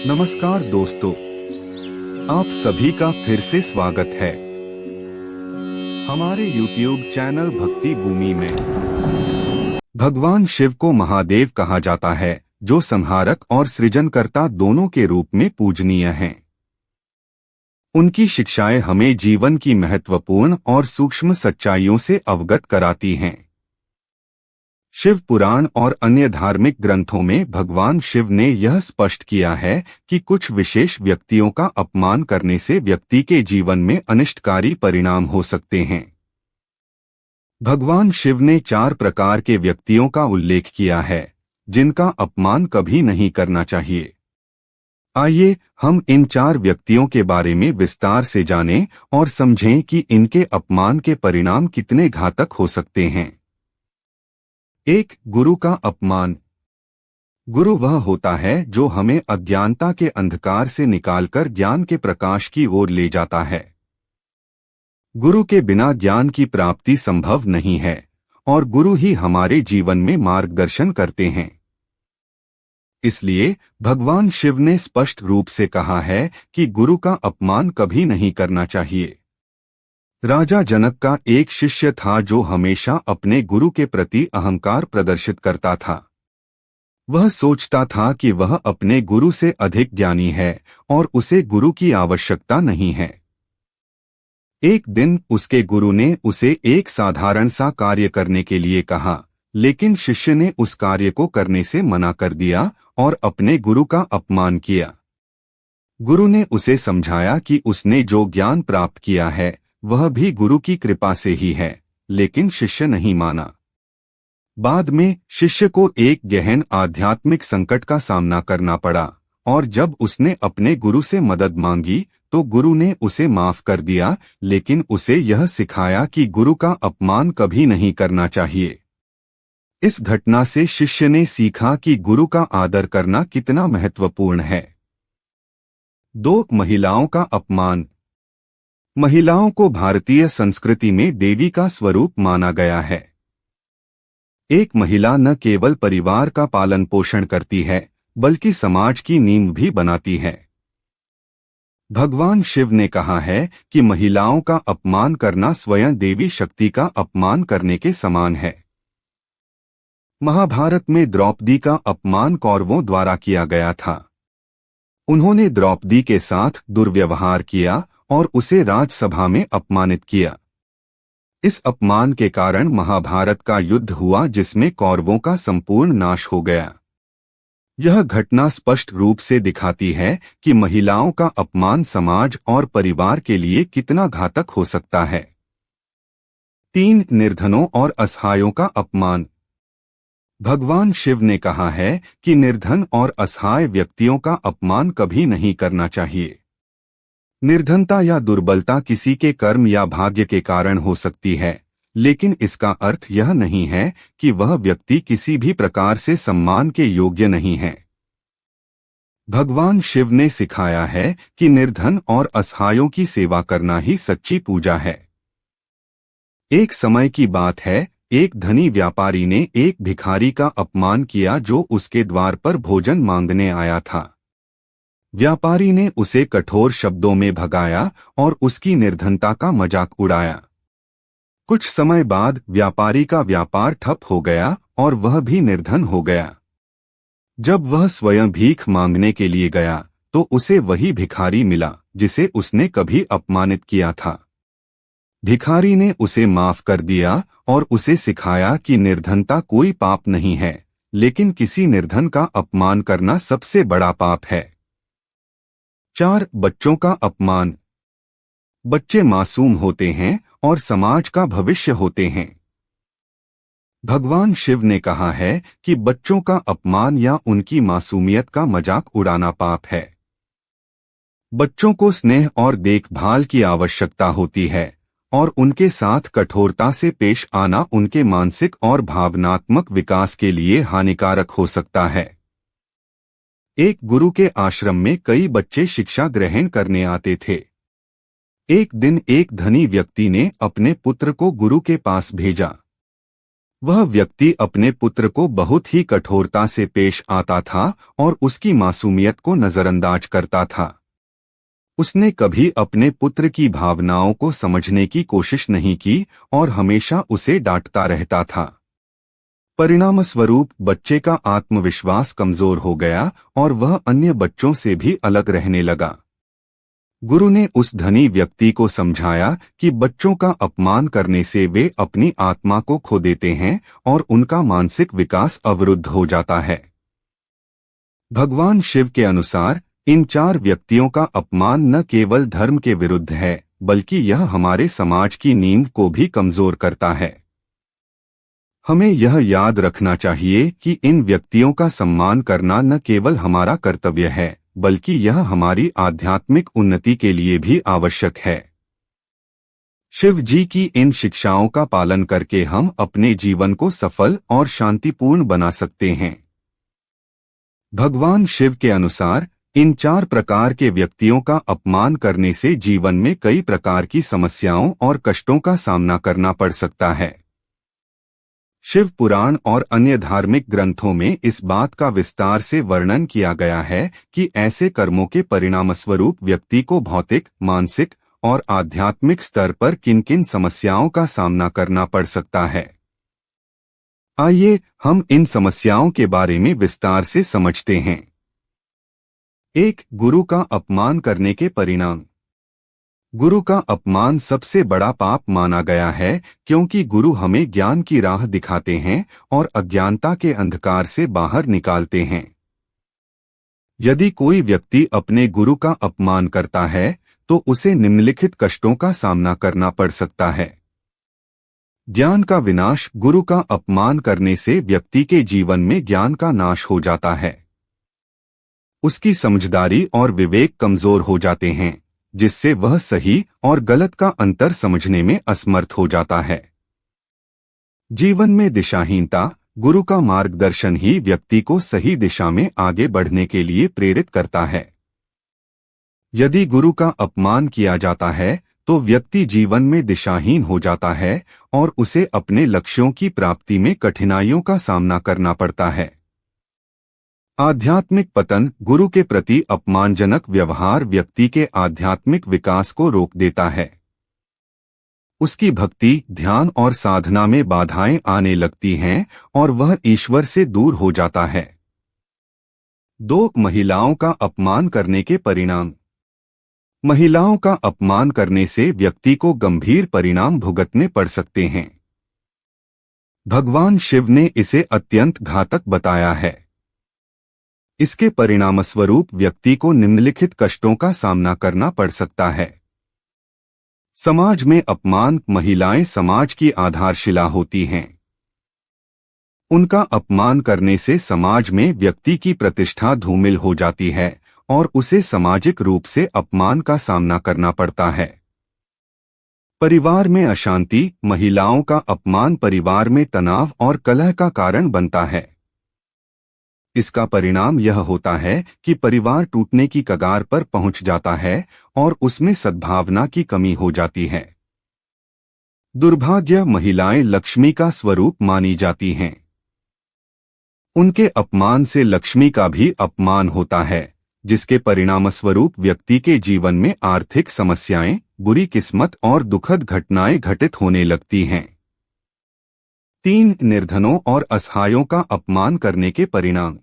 नमस्कार दोस्तों, आप सभी का फिर से स्वागत है हमारे YouTube चैनल भक्ति भूमि में। भगवान शिव को महादेव कहा जाता है, जो संहारक और सृजनकर्ता दोनों के रूप में पूजनीय हैं। उनकी शिक्षाएं हमें जीवन की महत्वपूर्ण और सूक्ष्म सच्चाइयों से अवगत कराती हैं। शिव पुराण और अन्य धार्मिक ग्रंथों में भगवान शिव ने यह स्पष्ट किया है कि कुछ विशेष व्यक्तियों का अपमान करने से व्यक्ति के जीवन में अनिष्टकारी परिणाम हो सकते हैं। भगवान शिव ने 4 प्रकार के व्यक्तियों का उल्लेख किया है, जिनका अपमान कभी नहीं करना चाहिए। आइए हम इन 4 व्यक्तियों के बारे में विस्तार से जानें और समझें कि इनके अपमान के परिणाम कितने घातक हो सकते हैं। 1. गुरु का अपमान। गुरु वह होता है जो हमें अज्ञानता के अंधकार से निकालकर ज्ञान के प्रकाश की ओर ले जाता है। गुरु के बिना ज्ञान की प्राप्ति संभव नहीं है और गुरु ही हमारे जीवन में मार्गदर्शन करते हैं। इसलिए भगवान शिव ने स्पष्ट रूप से कहा है कि गुरु का अपमान कभी नहीं करना चाहिए। राजा जनक का एक शिष्य था जो हमेशा अपने गुरु के प्रति अहंकार प्रदर्शित करता था। वह सोचता था कि वह अपने गुरु से अधिक ज्ञानी है और उसे गुरु की आवश्यकता नहीं है। एक दिन उसके गुरु ने उसे एक साधारण सा कार्य करने के लिए कहा, लेकिन शिष्य ने उस कार्य को करने से मना कर दिया और अपने गुरु का अपमान किया। गुरु ने उसे समझाया कि उसने जो ज्ञान प्राप्त किया है वह भी गुरु की कृपा से ही है, लेकिन शिष्य नहीं माना। बाद में शिष्य को एक गहन आध्यात्मिक संकट का सामना करना पड़ा और जब उसने अपने गुरु से मदद मांगी तो गुरु ने उसे माफ कर दिया, लेकिन उसे यह सिखाया कि गुरु का अपमान कभी नहीं करना चाहिए। इस घटना से शिष्य ने सीखा कि गुरु का आदर करना कितना महत्वपूर्ण है। 2. महिलाओं का अपमान। महिलाओं को भारतीय संस्कृति में देवी का स्वरूप माना गया है। एक महिला न केवल परिवार का पालन पोषण करती है, बल्कि समाज की नींव भी बनाती है। भगवान शिव ने कहा है कि महिलाओं का अपमान करना स्वयं देवी शक्ति का अपमान करने के समान है। महाभारत में द्रौपदी का अपमान कौरवों द्वारा किया गया था। उन्होंने द्रौपदी के साथ दुर्व्यवहार किया और उसे राजसभा में अपमानित किया। इस अपमान के कारण महाभारत का युद्ध हुआ, जिसमें कौरवों का संपूर्ण नाश हो गया। यह घटना स्पष्ट रूप से दिखाती है कि महिलाओं का अपमान समाज और परिवार के लिए कितना घातक हो सकता है। 3. निर्धनों और असहायों का अपमान। भगवान शिव ने कहा है कि निर्धन और असहाय व्यक्तियों का अपमान कभी नहीं करना चाहिए। निर्धनता या दुर्बलता किसी के कर्म या भाग्य के कारण हो सकती है, लेकिन इसका अर्थ यह नहीं है कि वह व्यक्ति किसी भी प्रकार से सम्मान के योग्य नहीं है। भगवान शिव ने सिखाया है कि निर्धन और असहायों की सेवा करना ही सच्ची पूजा है। एक समय की बात है, एक धनी व्यापारी ने एक भिखारी का अपमान किया जो उसके द्वार पर भोजन मांगने आया था। व्यापारी ने उसे कठोर शब्दों में भगाया और उसकी निर्धनता का मजाक उड़ाया। कुछ समय बाद व्यापारी का व्यापार ठप हो गया और वह भी निर्धन हो गया। जब वह स्वयं भीख मांगने के लिए गया तो उसे वही भिखारी मिला जिसे उसने कभी अपमानित किया था। भिखारी ने उसे माफ कर दिया और उसे सिखाया कि निर्धनता कोई पाप नहीं है, लेकिन किसी निर्धन का अपमान करना सबसे बड़ा पाप है। 4. बच्चों का अपमान। बच्चे मासूम होते हैं और समाज का भविष्य होते हैं। भगवान शिव ने कहा है कि बच्चों का अपमान या उनकी मासूमियत का मजाक उड़ाना पाप है। बच्चों को स्नेह और देखभाल की आवश्यकता होती है और उनके साथ कठोरता से पेश आना उनके मानसिक और भावनात्मक विकास के लिए हानिकारक हो सकता है। एक गुरु के आश्रम में कई बच्चे शिक्षा ग्रहण करने आते थे। एक दिन एक धनी व्यक्ति ने अपने पुत्र को गुरु के पास भेजा। वह व्यक्ति अपने पुत्र को बहुत ही कठोरता से पेश आता था और उसकी मासूमियत को नजरअंदाज करता था। उसने कभी अपने पुत्र की भावनाओं को समझने की कोशिश नहीं की और हमेशा उसे डांटता रहता था। परिणामस्वरूप बच्चे का आत्मविश्वास कमजोर हो गया और वह अन्य बच्चों से भी अलग रहने लगा। गुरु ने उस धनी व्यक्ति को समझाया कि बच्चों का अपमान करने से वे अपनी आत्मा को खो देते हैं और उनका मानसिक विकास अवरुद्ध हो जाता है। भगवान शिव के अनुसार इन 4 व्यक्तियों का अपमान न केवल धर्म के विरुद्ध है, बल्कि यह हमारे समाज की नींव को भी कमजोर करता है। हमें यह याद रखना चाहिए कि इन व्यक्तियों का सम्मान करना न केवल हमारा कर्तव्य है, बल्कि यह हमारी आध्यात्मिक उन्नति के लिए भी आवश्यक है। शिव जी की इन शिक्षाओं का पालन करके हम अपने जीवन को सफल और शांतिपूर्ण बना सकते हैं। भगवान शिव के अनुसार इन 4 प्रकार के व्यक्तियों का अपमान करने से जीवन में कई प्रकार की समस्याओं और कष्टों का सामना करना पड़ सकता है। शिव पुराण और अन्य धार्मिक ग्रंथों में इस बात का विस्तार से वर्णन किया गया है कि ऐसे कर्मों के परिणामस्वरूप व्यक्ति को भौतिक, मानसिक और आध्यात्मिक स्तर पर किन-किन समस्याओं का सामना करना पड़ सकता है। आइए हम इन समस्याओं के बारे में विस्तार से समझते हैं। 1. गुरु का अपमान करने के परिणाम। गुरु का अपमान सबसे बड़ा पाप माना गया है, क्योंकि गुरु हमें ज्ञान की राह दिखाते हैं और अज्ञानता के अंधकार से बाहर निकालते हैं। यदि कोई व्यक्ति अपने गुरु का अपमान करता है तो उसे निम्नलिखित कष्टों का सामना करना पड़ सकता है। ज्ञान का विनाश। गुरु का अपमान करने से व्यक्ति के जीवन में ज्ञान का नाश हो जाता है। उसकी समझदारी और विवेक कमजोर हो जाते हैं, जिससे वह सही और गलत का अंतर समझने में असमर्थ हो जाता है। जीवन में दिशाहीनता। गुरु का मार्गदर्शन ही व्यक्ति को सही दिशा में आगे बढ़ने के लिए प्रेरित करता है। यदि गुरु का अपमान किया जाता है तो व्यक्ति जीवन में दिशाहीन हो जाता है और उसे अपने लक्ष्यों की प्राप्ति में कठिनाइयों का सामना करना पड़ता है। आध्यात्मिक पतन। गुरु के प्रति अपमानजनक व्यवहार व्यक्ति के आध्यात्मिक विकास को रोक देता है। उसकी भक्ति, ध्यान और साधना में बाधाएं आने लगती हैं और वह ईश्वर से दूर हो जाता है। 2. महिलाओं का अपमान करने के परिणाम। महिलाओं का अपमान करने से व्यक्ति को गंभीर परिणाम भुगतने पड़ सकते हैं। भगवान शिव ने इसे अत्यंत घातक बताया है। इसके परिणामस्वरूप व्यक्ति को निम्नलिखित कष्टों का सामना करना पड़ सकता है। समाज में अपमान। महिलाएं समाज की आधारशिला होती हैं। उनका अपमान करने से समाज में व्यक्ति की प्रतिष्ठा धूमिल हो जाती है और उसे सामाजिक रूप से अपमान का सामना करना पड़ता है। परिवार में अशांति। महिलाओं का अपमान परिवार में तनाव और कलह का कारण बनता है। इसका परिणाम यह होता है कि परिवार टूटने की कगार पर पहुंच जाता है और उसमें सद्भावना की कमी हो जाती है। दुर्भाग्य। महिलाएं लक्ष्मी का स्वरूप मानी जाती हैं। उनके अपमान से लक्ष्मी का भी अपमान होता है, जिसके परिणामस्वरूप व्यक्ति के जीवन में आर्थिक समस्याएं, बुरी किस्मत और दुखद घटनाएं घटित होने लगती हैं। 3. निर्धनों और असहायों का अपमान करने के परिणाम।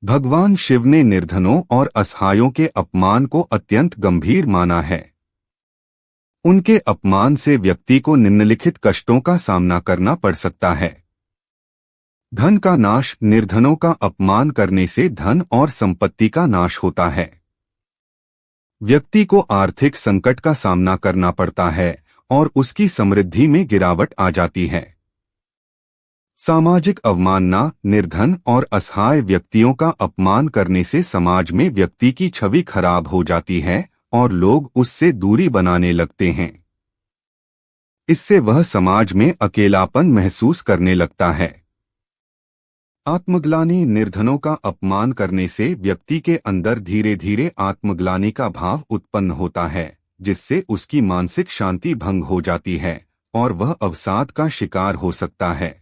भगवान शिव ने निर्धनों और असहायों के अपमान को अत्यंत गंभीर माना है। उनके अपमान से व्यक्ति को निम्नलिखित कष्टों का सामना करना पड़ सकता है। धन का नाश। निर्धनों का अपमान करने से धन और संपत्ति का नाश होता है। व्यक्ति को आर्थिक संकट का सामना करना पड़ता है और उसकी समृद्धि में गिरावट आ जाती है। सामाजिक अवमानना। निर्धन और असहाय व्यक्तियों का अपमान करने से समाज में व्यक्ति की छवि खराब हो जाती है और लोग उससे दूरी बनाने लगते हैं। इससे वह समाज में अकेलापन महसूस करने लगता है। आत्मग्लानि। निर्धनों का अपमान करने से व्यक्ति के अंदर धीरे धीरे आत्मग्लानि का भाव उत्पन्न होता है, जिससे उसकी मानसिक शांति भंग हो जाती है और वह अवसाद का शिकार हो सकता है।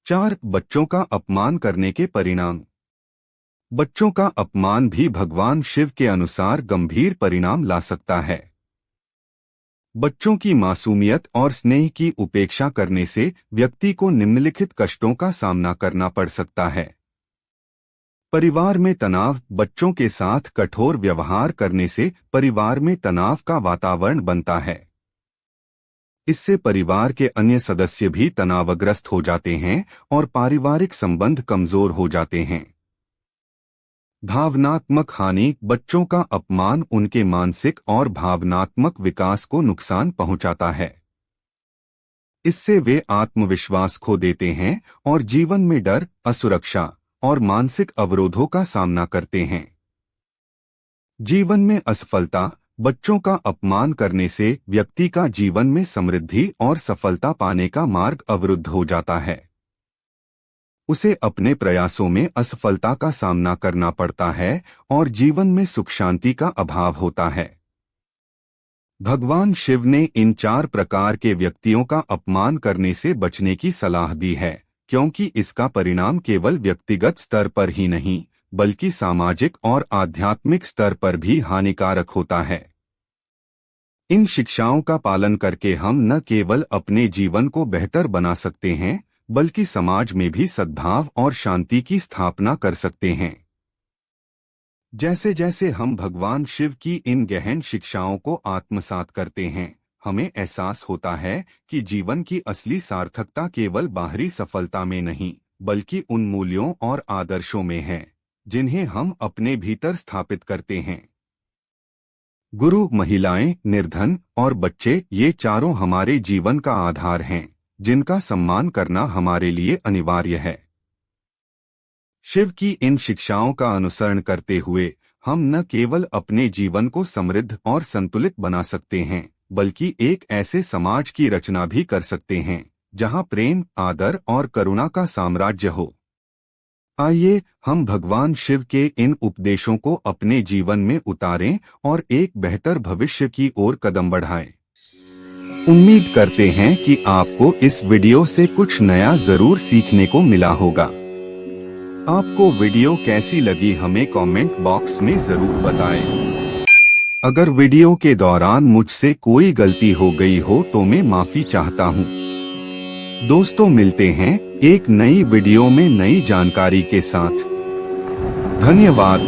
4. बच्चों का अपमान करने के परिणाम। बच्चों का अपमान भी भगवान शिव के अनुसार गंभीर परिणाम ला सकता है। बच्चों की मासूमियत और स्नेह की उपेक्षा करने से व्यक्ति को निम्नलिखित कष्टों का सामना करना पड़ सकता है। परिवार में तनाव। बच्चों के साथ कठोर व्यवहार करने से परिवार में तनाव का वातावरण बनता है। इससे परिवार के अन्य सदस्य भी तनावग्रस्त हो जाते हैं और पारिवारिक संबंध कमजोर हो जाते हैं। भावनात्मक हानि। बच्चों का अपमान उनके मानसिक और भावनात्मक विकास को नुकसान पहुंचाता है। इससे वे आत्मविश्वास खो देते हैं और जीवन में डर, असुरक्षा और मानसिक अवरोधों का सामना करते हैं। जीवन में असफलता। बच्चों का अपमान करने से व्यक्ति का जीवन में समृद्धि और सफलता पाने का मार्ग अवरुद्ध हो जाता है। उसे अपने प्रयासों में असफलता का सामना करना पड़ता है और जीवन में सुख शांति का अभाव होता है। भगवान शिव ने इन 4 प्रकार के व्यक्तियों का अपमान करने से बचने की सलाह दी है, क्योंकि इसका परिणाम केवल व्यक्तिगत स्तर पर ही नहीं बल्कि सामाजिक और आध्यात्मिक स्तर पर भी हानिकारक होता है। इन शिक्षाओं का पालन करके हम न केवल अपने जीवन को बेहतर बना सकते हैं बल्कि समाज में भी सद्भाव और शांति की स्थापना कर सकते हैं। जैसे जैसे हम भगवान शिव की इन गहन शिक्षाओं को आत्मसात करते हैं, हमें एहसास होता है कि जीवन की असली सार्थकता केवल बाहरी सफलता में नहीं बल्कि उन मूल्यों और आदर्शों में है जिन्हें हम अपने भीतर स्थापित करते हैं। गुरु, महिलाएं, निर्धन और बच्चे, ये चारों हमारे जीवन का आधार हैं, जिनका सम्मान करना हमारे लिए अनिवार्य है। शिव की इन शिक्षाओं का अनुसरण करते हुए हम न केवल अपने जीवन को समृद्ध और संतुलित बना सकते हैं बल्कि एक ऐसे समाज की रचना भी कर सकते हैं जहां प्रेम, आदर और करुणा का साम्राज्य हो। आइए हम भगवान शिव के इन उपदेशों को अपने जीवन में उतारें और एक बेहतर भविष्य की ओर कदम बढ़ाएं। उम्मीद करते हैं कि आपको इस वीडियो से कुछ नया जरूर सीखने को मिला होगा। आपको वीडियो कैसी लगी हमें कमेंट बॉक्स में जरूर बताएं। अगर वीडियो के दौरान मुझसे कोई गलती हो गई हो तो मैं माफी चाहता हूं। दोस्तों, मिलते हैं एक नई वीडियो में नई जानकारी के साथ। धन्यवाद।